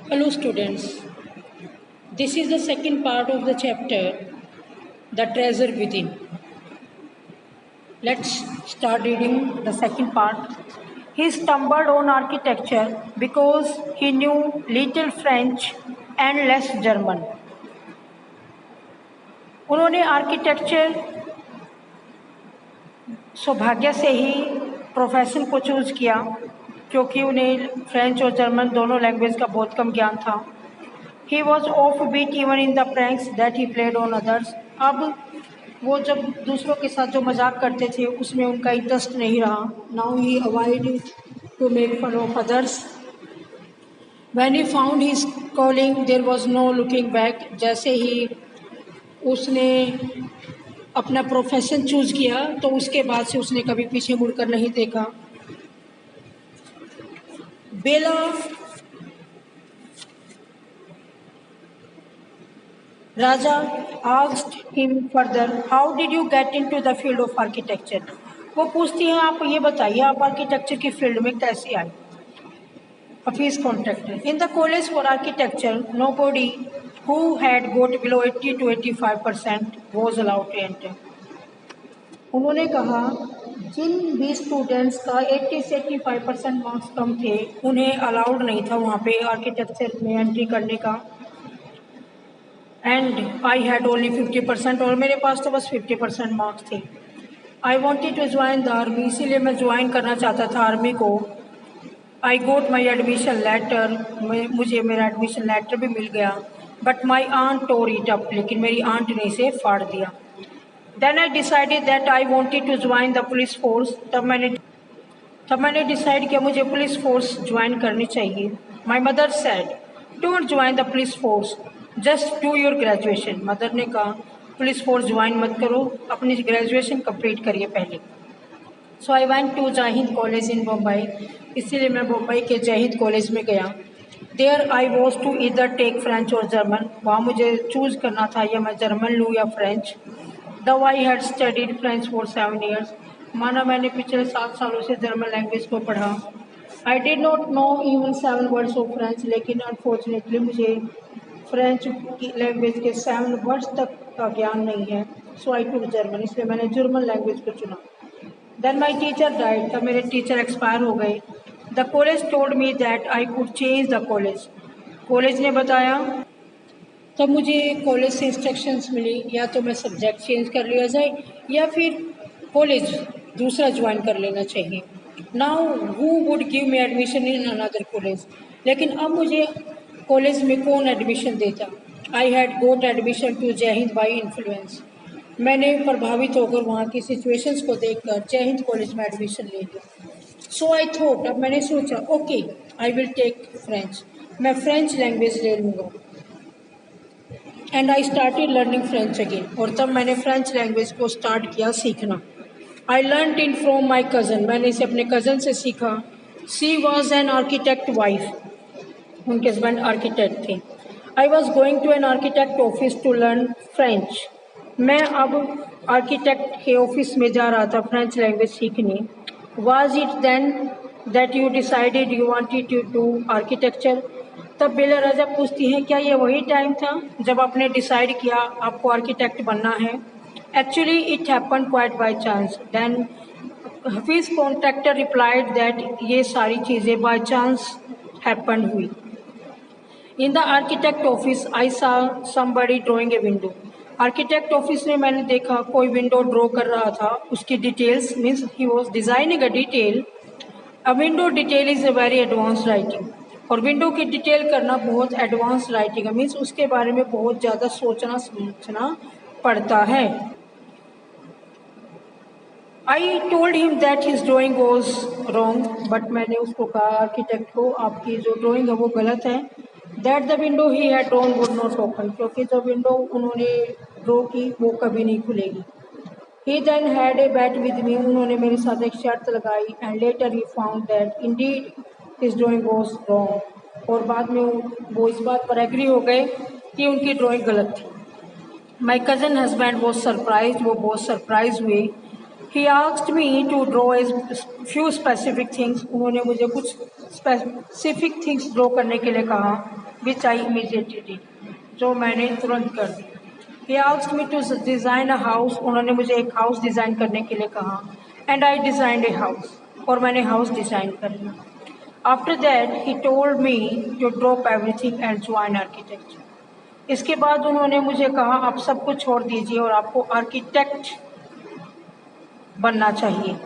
Hello students, this is the second part of the chapter, The Treasure Within. Let's start reading the second part. He stumbled on architecture because he knew little French and less German. उन्होंने architecture सौभाग्य से ही profession को choose किया क्योंकि उन्हें French और German दोनों language का बहुत कम ज्ञान था. He was offbeat even in the pranks that he played on others. अब वो जब दूसरों के साथ जो मजाक करते थे उसमें उनका इंटरेस्ट नहीं रहा. Now he avoided to make fun of others. When he found his calling, there was no looking back. जैसे ही उसने अपना प्रोफेशन चूज किया तो उसके बाद से उसने कभी पीछे मुड़कर नहीं देखा. बेला Raja asked him further, how did you get into the field of architecture? वो पूछती है, आप ये बताइए आप आर्किटेक्चर की फील्ड में कैसे आए. Hafiz contractor. In the college for architecture, nobody who had got below 80 to 85% was allowed to enter. उन्होंने कहा जिन भी स्टूडेंट्स का 80 से 85% मार्क्स कम थे उन्हें अलाउड नहीं था वहाँ पे आर्किटेक्चर में एंट्री करने का. एंड आई हैड ओनली 50% और मेरे पास तो बस 50% मार्क्स थे. I wanted to join the army, इसीलिए मैं ज्वाइन करना चाहता था आर्मी को. आई गोट माई एडमिशन लेटर, मुझे मेरा एडमिशन लेटर भी मिल गया. But my aunt tore it up, लेकिन मेरी आंट ने इसे फाड़ दिया. Then I decided that I wanted to join the police force. तब मैंने डिसाइड किया मुझे पुलिस फोर्स ज्वाइन करनी चाहिए. My mother said don't join the police force, just do your graduation. Mother ने कहा पुलिस फोर्स ज्वाइन मत करो, अपनी ग्रेजुएशन कंप्लीट करिए पहले. सो I went to Jai Hind college in Bombay, इसीलिए मैं बम्बई के जय हिंद कॉलेज में गया. देयर आई वॉज टू इधर टेक फ्रेंच और जर्मन, वहाँ मुझे चूज करना था या मैं जर्मन लूँ या फ्रेंच. दो I had studied French for 7 years, माना मैंने पिछले 7 सालों से जर्मन लैंग्वेज को पढ़ा. I did not know even 7 words of French, लेकिन अनफॉर्चुनेटली मुझे फ्रेंच की लैंग्वेज के 7 वर्ड्स तक का ज्ञान नहीं है. सो आई टूक जर्मन, इसलिए मैंने जर्मन लैंग्वेज को चुना. देन माई टीचर डाइड, तब मेरे टीचर एक्सपायर हो गए. The college told me that I could change the college, college ने बताया तब मुझे कॉलेज से इंस्ट्रक्शंस मिली या तो मैं सब्जेक्ट चेंज कर लिया जाए या फिर कॉलेज दूसरा ज्वाइन कर लेना चाहिए. Now who would give me admission in another college, लेकिन अब मुझे कॉलेज में कौन एडमिशन देता. I had got admission to Jai Hind by influence, मैंने प्रभावित होकर वहाँ की सिचुएशंस को देखकर जय हिंद कॉलेज में एडमिशन ले लिया. सो आई थॉट, अब मैंने सोचा okay I will take French, मैं फ्रेंच लैंग्वेज ले लूँगा. And I started learning French again, और तब मैंने फ्रेंच लैंग्वेज को स्टार्ट किया सीखना. I learn in from my cousin, मैंने इसे अपने कज़न से सीखा. She was an architect wife, उनके हस्बैंड आर्किटेक्ट थे. I was going to an architect office to learn French, मैं अब आर्किटेक्ट के ऑफिस में जा रहा था फ्रेंच लैंग्वेज सीखने. Was it then that you decided you wanted to do architecture, तब बेला राजा पूछती हैं क्या ये वही टाइम था जब आपने डिसाइड किया आपको आर्किटेक्ट बनना है. Actually it happen quite by chance. Then Hafeez Contractor replied that ये सारी चीज़ें बाई चांस हैपन हुई. In the architect office I saw somebody drawing a window, architect office में मैंने देखा कोई विंडो ड्रॉ कर रहा था. उसकी details means he was designing a detail. A window detail is a very advance writing, और विंडो की डिटेल करना बहुत एडवांस राइटिंग है, मीन्स उसके बारे में बहुत ज़्यादा सोचना समझना पड़ता है. I told him that his drawing was wrong, but मैंने उसको कहा आर्किटेक्ट को आपकी जो ड्राइंग है वो गलत है. That the window he had drawn would not open, क्योंकि जो विंडो उन्होंने ड्रॉ की वो कभी नहीं खुलेगी. He then had a bet with me, उन्होंने मेरे साथ एक शर्त लगाई. And later he found that indeed his drawing was wrong, और बाद में वो इस बात पर एग्री हो गए कि उनकी ड्राइंग गलत थी. My cousin husband was surprise, वो बहुत सरप्राइज हुए. He asked me to draw a few specific things, उन्होंने मुझे कुछ स्पेसिफिक थिंग्स ड्रॉ करने के लिए कहा. विच आई इमीडिएटली डिड, जो मैंने तुरंत कर दी। He asked me to design a house, उन्होंने मुझे एक हाउस डिज़ाइन करने के लिए कहा, and I designed a house, और मैंने हाउस डिज़ाइन कर लिया। After that he told me to drop everything and join architecture. इसके बाद उन्होंने मुझे कहा आप सब कुछ छोड़ दीजिए और आपको आर्किटेक्ट बनना चाहिए।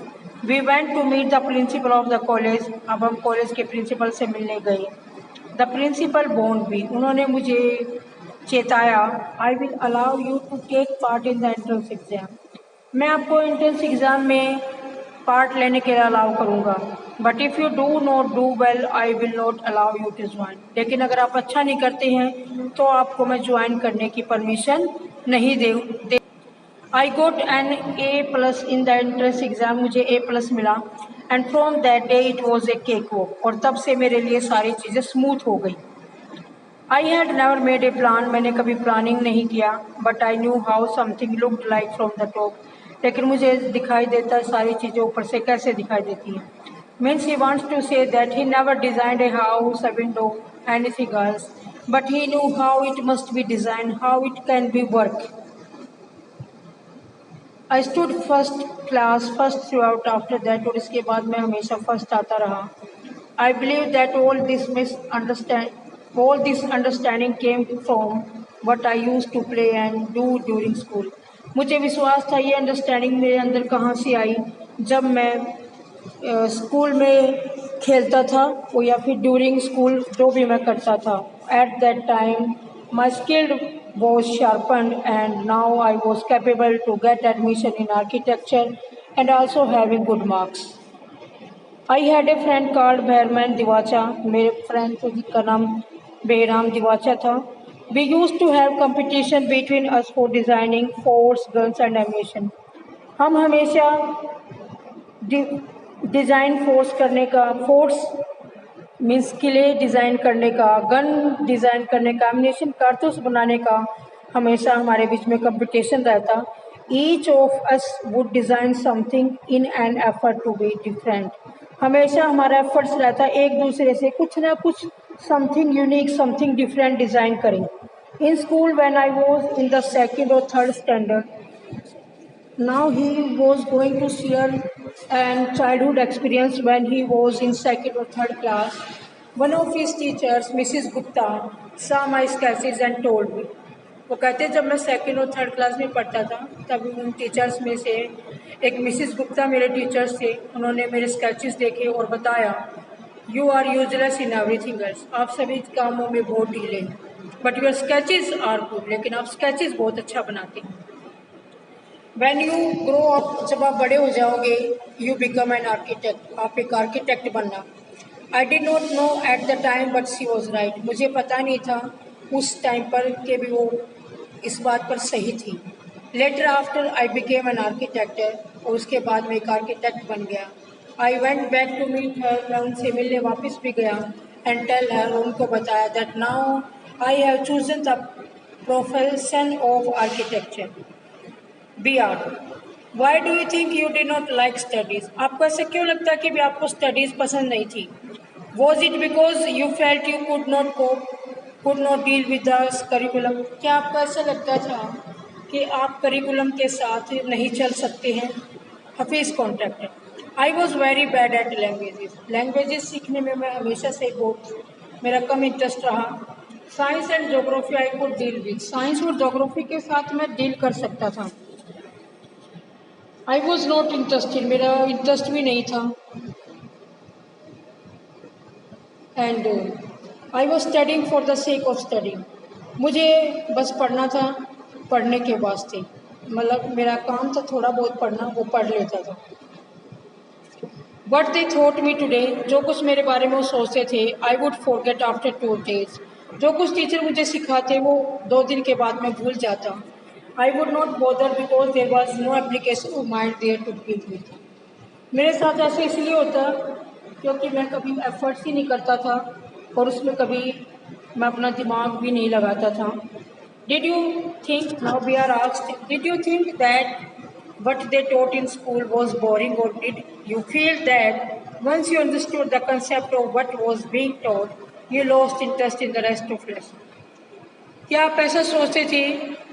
We went to meet the principal of the college, अब हम कॉलेज के प्रिंसिपल से मिलने गए। द प्रिंसिपल बोन्ड भी, उन्होंने मुझे चेताया, I will allow you to take part in the entrance exam, मैं आपको एंट्रेंस एग्जाम में पार्ट लेने के लिए अलाउ करूँगा, but if you do not do well I will not allow you to join, लेकिन अगर आप अच्छा नहीं करते हैं तो आपको मैं ज्वाइन करने की परमिशन नहीं दे। I got an A+ in the entrance exam, मुझे A+ मिला, and from that day it was a cake walk, और तब से मेरे लिए सारी चीज़ें स्मूथ हो गई। I had never made a plan, मैंने कभी प्लानिंग नहीं किया, but I knew how something looked like from the top, लेकिन मुझे दिखाई देता है सारी चीज़ें ऊपर से कैसे दिखाई देती हैं। Means he wants to say that he never designed a house, a window, anything else, but he knew how it must be design, how it can be work. I stood first class first throughout after that, और इसके बाद मैं हमेशा first आता रहा। I believe that all this understanding came from what I used to play and do during school. मुझे विश्वास था ये अंडरस्टैंडिंग मेरे अंदर कहाँ से आई, जब मैं स्कूल में खेलता था वो या फिर ड्यूरिंग स्कूल जो भी मैं करता था। At that time my skill was sharpened and now I was capable to get admission in architecture and also having good marks. I had a friend called Behrman Diwacha, मेरे friend थे जिसका नाम बेहराम दिवाचा था। We used to have competition between us for designing forts, guns and ammunition. हम हमेशा design force करने का, force means किले डिज़ाइन करने का, गन डिज़ाइन करने का, एम्यूनेशन कारतूस बनाने का हमेशा हमारे बीच में कंपटीशन रहता। Each of us would design something in an effort to be different, हमेशा हमारा एफर्ट्स रहता एक दूसरे से कुछ ना कुछ something unique, something different design करें। In school when I was in the second और third standard, now he was going to share an childhood experience when he was in second or third class. One of his teachers, Mrs. Gupta, saw my sketches and told me. वो कहते जब मैं second और third class में पढ़ता था तब उन टीचर्स में से एक मिसिस गुप्ता मेरे टीचर्स थे, उन्होंने मेरे स्केचेस देखे और बताया, you are useless in everything else, आप सभी कामों में बहुत ढीले हैं, but your sketches are good, लेकिन आप स्केचेस बहुत अच्छा बनाते हैं। When you grow up, जब आप बड़े हो जाओगे, you become an architect, आप एक आर्किटेक्ट बनना। I did not know at the time but she was right, मुझे पता नहीं था उस टाइम पर कि भी वो इस बात पर सही थी। Later after I became an architect, और उसके बाद मैं एक आर्किटेक्ट बन गया। I went back to meet her, मैं उनसे मिलने वापस भी गया, and tell her, उनको बताया that now I have chosen the profession of architecture. BR, why do you think you did not like studies? आपको ऐसा क्यों लगता है कि भी आपको स्टडीज़ पसंद नहीं थी? Was it because you felt you could not cope, could not deal with the curriculum? क्या आपको ऐसा लगता था कि आप करिकुलम के साथ नहीं चल सकते हैं? Hafeez contractor, I was very bad at languages सीखने में मैं हमेशा से बहुत मेरा कम इंटरेस्ट रहा। Science and geography I could deal with, science और जोग्राफी के साथ मैं डील कर सकता था। आई वॉज नॉट इंटरेस्टेड, मेरा इंटरेस्ट भी नहीं था। And I was studying for the sake of studying, मुझे बस पढ़ना था पढ़ने के वास्ते, मतलब मेरा काम था थोड़ा बहुत पढ़ना, वो पढ़ लेता था। But they thought me today, जो कुछ मेरे बारे में वो सोचते थे, I would forget after 2 days, जो कुछ टीचर मुझे सिखाते वो 2 दिन के बाद मैं भूल जाता। I would not bother because there was no application of mind there to give me. मेरे साथ ऐसे इसलिए होता क्योंकि मैं कभी एफर्ट्स ही नहीं करता था और उसमें कभी मैं अपना दिमाग भी नहीं लगाता था। Did you think, now we are asked, did you think that what they taught in school was boring, or did you feel that once you understood the concept of what was being taught, You lost interest in the rest of lesson. क्या आप ऐसा सोचते थे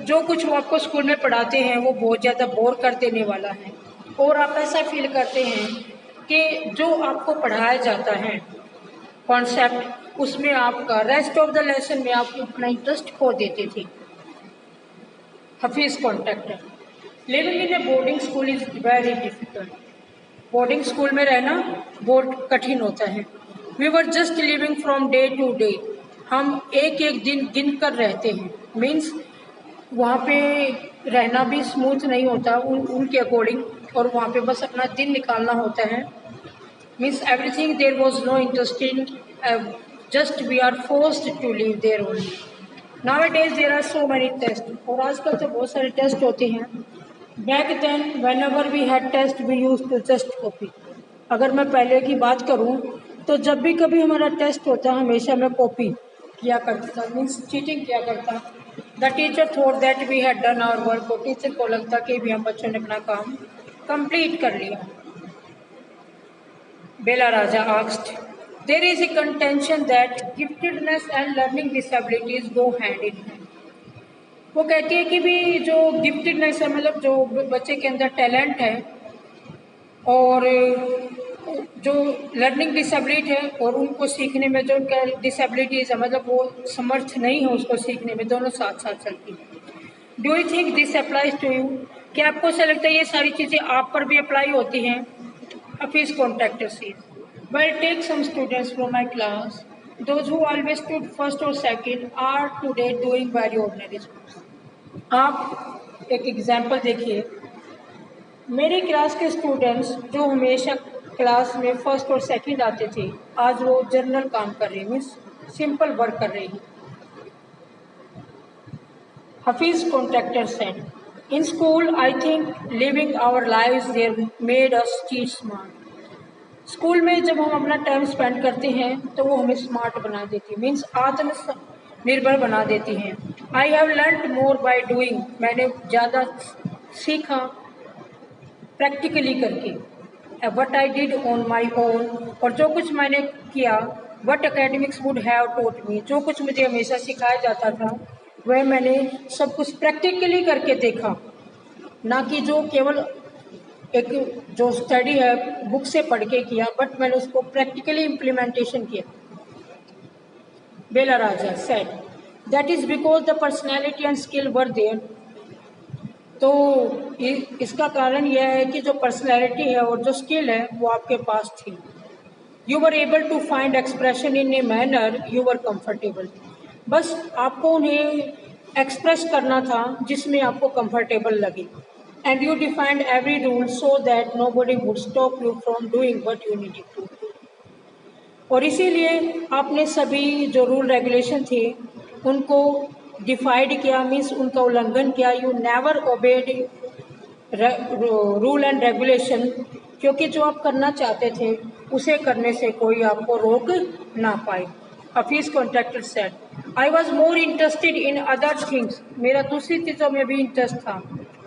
जो कुछ वो आपको school में पढ़ाते हैं वो बहुत ज़्यादा बोर कर देने वाला है, और आप ऐसा फील करते हैं कि जो आपको पढ़ाया जाता है कॉन्सेप्ट, उसमें आपका रेस्ट ऑफ द लेसन में आप अपना इंटरेस्ट खो देते थे। Hafeez Contractor, living in a boarding school is very difficult. Boarding school में रहना बहुत कठिन होता है। We were just living from day to day, हम एक एक दिन गिन कर रहते हैं। मीन्स वहाँ पे रहना भी स्मूथ नहीं होता उनके अकॉर्डिंग, और वहाँ पे बस अपना दिन निकालना होता है। Means everything there was no interesting, just we are forced to live there only. Now it is there are so many test, और आजकल तो बहुत सारे टेस्ट होते हैं। Back then whenever we had test we use to just copy. अगर मैं पहले की बात करूँ तो जब भी कभी हमारा टेस्ट होता हमेशा मैं कॉपी किया करता था, मीन्स चीटिंग किया करता। The teacher thought that we had done our work, और टीचर को लगता कि भी हम बच्चों ने अपना काम कंप्लीट कर लिया। Bela Raja asked, there is a contention that giftedness and learning disabilities go hand in hand. वो कहती है कि भी जो गिफ्टेडनेस है, मतलब जो बच्चे के अंदर टैलेंट है, और जो लर्निंग डिसेबिलिटी है और उनको सीखने में जो उनका डिसेबिलिटीज़ है, मतलब वो समर्थ नहीं है उसको सीखने में, दोनों साथ साथ चलती है। Do you think this applies to you? क्या आपको ऐसा लगता है ये सारी चीज़ें आप पर भी अप्लाई होती हैं? Hafeez contractor says, well take some students from my class, those who always stood first और second are today doing very ordinary schools. आप एक एग्जाम्पल देखिए, मेरी क्लास के स्टूडेंट्स जो हमेशा क्लास में फर्स्ट और सेकंड आते थे, आज वो जनरल काम कर रहे हैं, मीन्स सिंपल वर्क कर रहे हैं। Hafeez Contractor said, in school I think living our lives there made us teach smart. School में जब हम अपना टाइम स्पेंड करते हैं तो वो हमें स्मार्ट बना देती है, मीन्स आत्मनिर्भर बना देती हैं। I have learn more by doing, मैंने ज़्यादा सीखा प्रैक्टिकली करके। What I did on my own, और जो कुछ मैंने किया, वट अकेडमिक्स वुड हैव टोट मी, जो कुछ मुझे हमेशा सिखाया जाता था वह मैंने सब कुछ प्रैक्टिकली करके देखा, ना कि जो केवल एक जो स्टडी है बुक से पढ़ के किया, बट मैंने उसको प्रैक्टिकली इम्प्लीमेंटेशन किया। Bela Raja said, that is because the personality and skill were there. तो इसका कारण यह है कि जो पर्सनैलिटी है और जो स्किल है वो आपके पास थी। You were able to find expression in a manner you were comfortable, बस आपको उन्हें एक्सप्रेस करना था जिसमें आपको कंफर्टेबल लगे। And you defined every rule so that nobody would stop you from doing what you needed to. और इसीलिए आपने सभी जो रूल रेगुलेशन थे उनको डिफाइड किया, मीन्स उनका उल्लंघन किया। You never obeyed rule and regulation, क्योंकि जो आप करना चाहते थे उसे करने से कोई आपको रोक ना पाए। Hafeez Contractor said, I was more interested in other things, मेरा दूसरी चीज़ों में भी इंटरेस्ट था।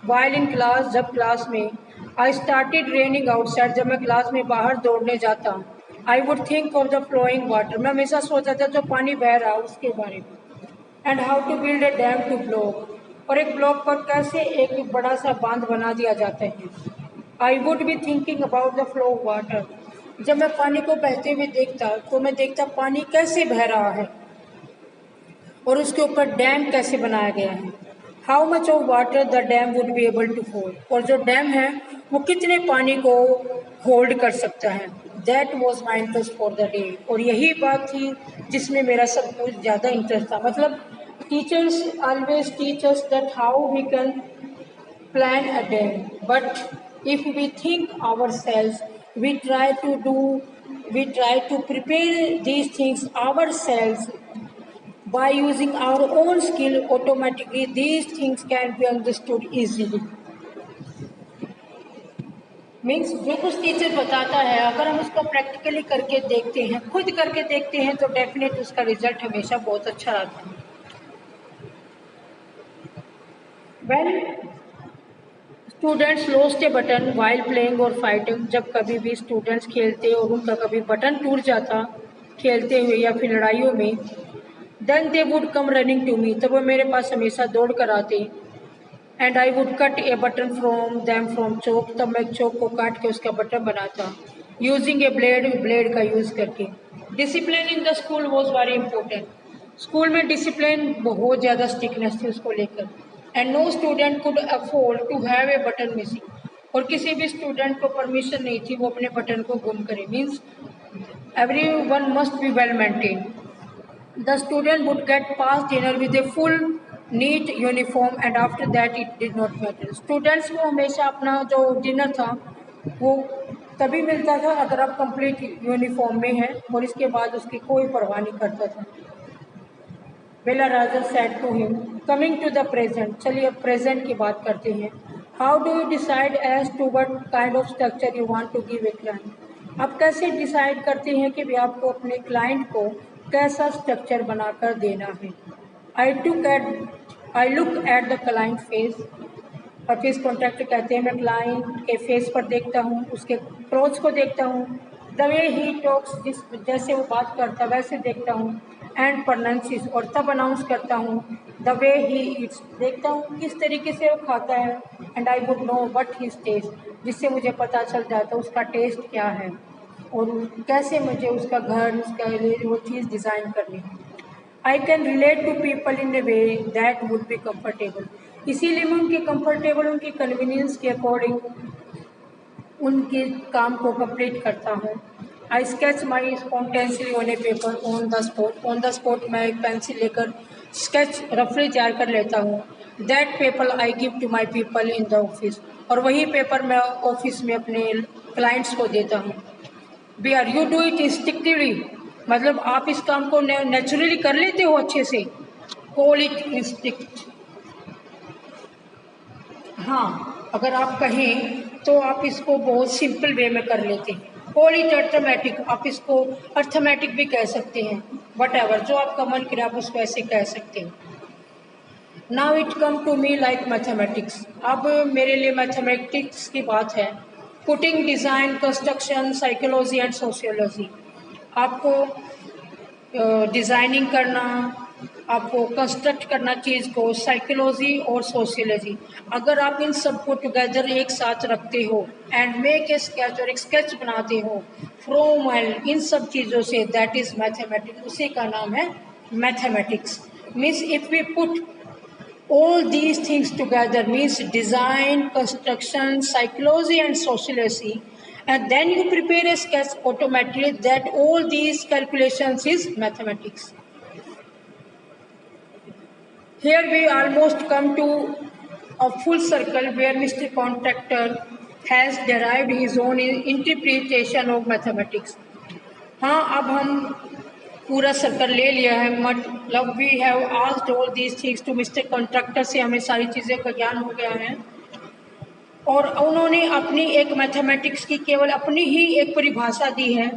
वाइल इन क्लास, जब क्लास में, आई स्टार्टेड रनिंग आउटसाइड, जब मैं क्लास में बाहर दौड़ने जाता, I would think of the flowing water, मैं हमेशा सोचता था जो पानी बह रहा उसके बारे में। And how to build a dam to block, और एक ब्लॉक पर कैसे एक बड़ा सा बांध बना दिया जाता है। I would be thinking about the flow of water, जब मैं पानी को बहते हुए देखता तो मैं देखता पानी कैसे बह रहा है और उसके ऊपर डैम कैसे बनाया गया है। How much of water the dam would be able to hold, और जो डैम है वो कितने पानी को होल्ड कर सकता है। That was my interest for the day, और यही बात थी जिसमें मेरा सब कुछ ज़्यादा इंटरेस्ट था। मतलब teachers always teach us that how we can plan a day, but if we think ourselves, we try to prepare these things ourselves by using our own skill, automatically these things can be understood easily. Means जो कुछ teacher बताता है अगर हम उसको practically करके देखते हैं, खुद करके देखते हैं, तो डेफिनेट उसका रिजल्ट हमेशा बहुत अच्छा आता है। When students lost A button while playing और फाइटिंग, जब कभी भी स्टूडेंट्स खेलते और उनका कभी बटन टूट जाता खेलते हुए या फिर लड़ाइयों में, then they would come running to me, तब वो मेरे पास हमेशा दौड़ कर आते, and I would cut a button from them from chalk, तब मैं चौक को काट के उसका बटन बनाता, यूजिंग ए ब्लेड का यूज़ करके। Discipline in the school was very important, school में डिसिप्लिन बहुत ज़्यादा स्ट्रिक्टनेस थी उसको लेकर, and no student could afford to have a button missing, और किसी भी स्टूडेंट को परमिशन नहीं थी वो अपने बटन को गुम करे, means every one must be well maintain. The student would get pass dinner with a full neat uniform and after that it did not matter, students को हमेशा अपना जो डिनर था वो तभी मिलता था अगर आप कंप्लीट यूनिफॉर्म में हैं, और इसके बाद उसकी कोई परवाह नहीं करता था। Bela Raja said to him, coming to the present, चलिए अब प्रेजेंट की बात करते हैं। How do you decide as to what kind of structure you want to give a client, आप कैसे डिसाइड करते हैं कि भी आपको अपने क्लाइंट को कैसा स्ट्रक्चर बनाकर देना है। I look at the client face, office contractor कहते हैं मैं क्लाइंट के फेस पर देखता हूँ, उसके अप्रोच को देखता हूँ, द वे ही टॉक्स, जैसे वो बात करता वैसे देखता हूँ, एंड प्रोनाउंसिस, और तब अनाउंस करता हूँ, द वे ही ईट्स, देखता हूँ किस तरीके से वो खाता है, and I would know what his taste, जिससे मुझे पता चल जाता उसका टेस्ट क्या है और कैसे मुझे उसका घर उसका वो चीज़ डिज़ाइन करनी है। I can relate to people in a way that would be comfortable, इसीलिए मैं उनके कंफर्टेबल उनकी कन्वीनियंस के अकॉर्डिंग उनके काम को कंप्लीट करता हूँ। I sketch my spontaneously on a paper on the spot मैं एक पेंसिल लेकर स्केच रफली तैयार कर लेता हूँ। That paper I give to my people in the office, और वही पेपर मैं ऑफिस में अपने क्लाइंट्स को देता हूँ। Be are you do it instinctively, मतलब आप इस काम को नेचुरली कर लेते हो अच्छे से। कॉल इट इंस्टिंक्ट, हाँ अगर आप कहें तो आप इसको बहुत सिंपल वे में कर लेते हैं। कॉल इट अर्थमेटिक, आप इसको अर्थमेटिक भी कह सकते हैं, वट एवर जो आपका मन करे आप उसको ऐसे कह सकते हैं। Now it come to me like mathematics, अब मेरे लिए मैथमेटिक्स की बात है। Putting design construction psychology and sociology, आपको डिज़ाइनिंग करना, आपको कंस्ट्रक्ट करना चीज़ को, साइकोलॉजी और सोशियोलॉजी, अगर आप इन सब को टुगेदर एक साथ रखते हो एंड मेक ए स्केच, और एक स्केच बनाते हो फ्रॉम एंड इन सब चीज़ों से, दैट इज़ मैथमेटिक्स, उसी का नाम है mathematics. Means if we put all these things together, means design, construction, psychology and sociology, and then you prepare a sketch, automatically that all these calculations is mathematics. Here we almost come to a full circle where Mr. Contractor has derived his own interpretation of mathematics. हाँ अब हम पूरा circle ले लिया है, मतलब we have asked all these things to mister Contractor, से हमें सारी चीज़ें का ज्ञान हो गया है, और उन्होंने अपनी एक मैथमेटिक्स की केवल अपनी ही एक परिभाषा दी है।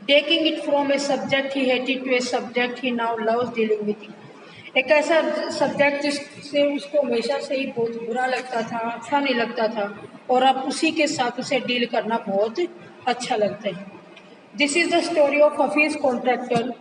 Taking it from a subject he hated to a subject he now loves dealing with it, एक ऐसा सब्जेक्ट जिससे उसको हमेशा से ही बहुत बुरा लगता था, अच्छा नहीं लगता था, और अब उसी के साथ उसे डील करना बहुत अच्छा लगता है। This is the story of Hafeez contractor,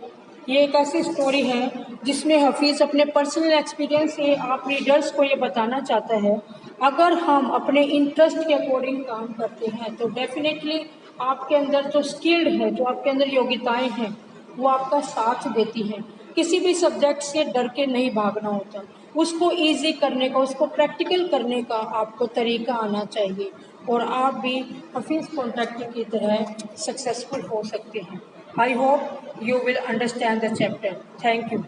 ये एक ऐसी स्टोरी है जिसमें हफीज़ अपने पर्सनल एक्सपीरियंस से आप रीडर्स को ये बताना चाहता है, अगर हम अपने इंटरेस्ट के अकॉर्डिंग काम करते हैं तो डेफिनेटली आपके अंदर जो स्किल्ड है, जो आपके अंदर योग्यताएं हैं वो आपका साथ देती हैं। किसी भी सब्जेक्ट से डर के नहीं भागना होता, उसको ईजी करने का, उसको प्रैक्टिकल करने का आपको तरीका आना चाहिए, और आप भी हफीज़ कॉन्ट्रैक्टर की तरह सक्सेसफुल हो सकते हैं। I hope you will understand the chapter. Thank you.